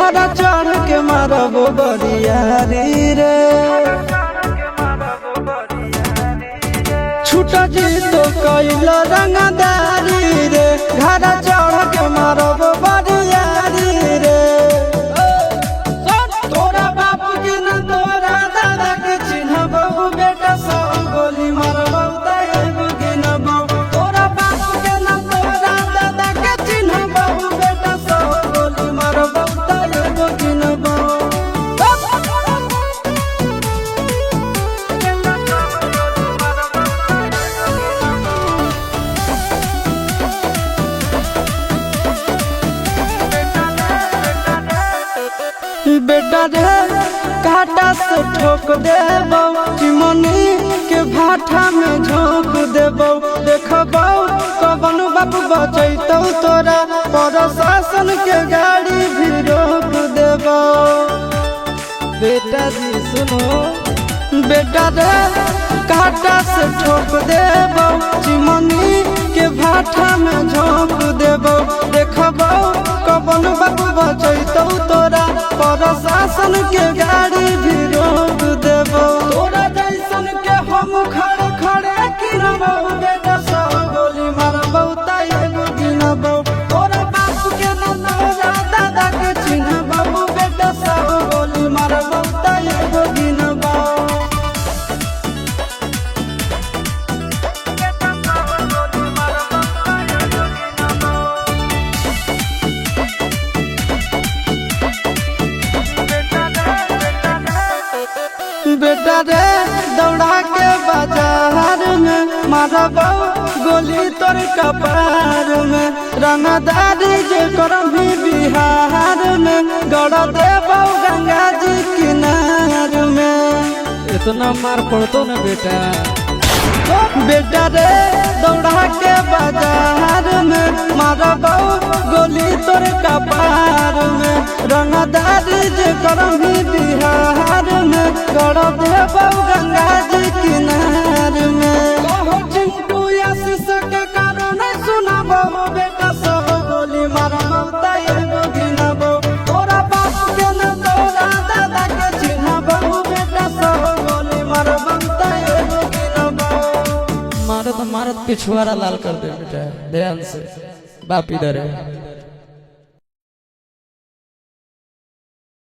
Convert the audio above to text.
घड़ा चढ़ के मारबो बरियारी रे। छूटा जी तो कैल रंगदारी रे, घड़ा चढ़ के मारबो बरियारी रे। तोरा बाप के न तोरा दादा के चिन्हबो, बेटा सौ गोली मारबो तैगो गिनबो। तोरा बाप के न तोरा दादा के चिन्हबो, बेटा सौ गोली मारबो तैगो गिनबो। बेटा रे काटा से ठोक देबो, चिमनी के भाटा में झोंक देबो। देखबो कवन बाप बचैतौ तोरा, प्रशासन के गाड़ी भी रोक देबो। बेटा जी सुनो, बेटा रे काटा से ठोक देबो, चिमनी के भाटा में झोंक देबो। देखबो कवन बाप बचैतौ तोरा, प्रशासन के गाड़ी भी रोक देबो। तोरा जैसन के हम खड़े खड़े गिनबो, बेटा सौ गोली मारबो तैगो गिनबो। तोरा बाप के न तोरा दादा के चिन्हबो, बेटा सौ गोली मारबो तैगो गिनबो। बेटा रे दौड़ा के बाजार में मारबो गोली तोर कपार में। रंगदारी जे करभी बिहार में, गड़ देबो गंगा जी किनार में। इतना मार पड़तो न बेटा। बेटा रे दौड़ा के बाजार में मारबो गोली तोर कपार में। रंगदारी जे करभी बिहार में, गड़ देबो गंगा जी किनार में। कहो चिंटू आशीष के कारण सुनबो, बेटा सौ गोली मारबो तैगो गिनबो। तोरा बाप के न तोरा दादा के चिन्हबो, बेटा सौ गोली मारबो तैगो गिनबो। मारत मारत पिछुआरा लाल कर दे बेटा, ध्यान से। बाप इधर है।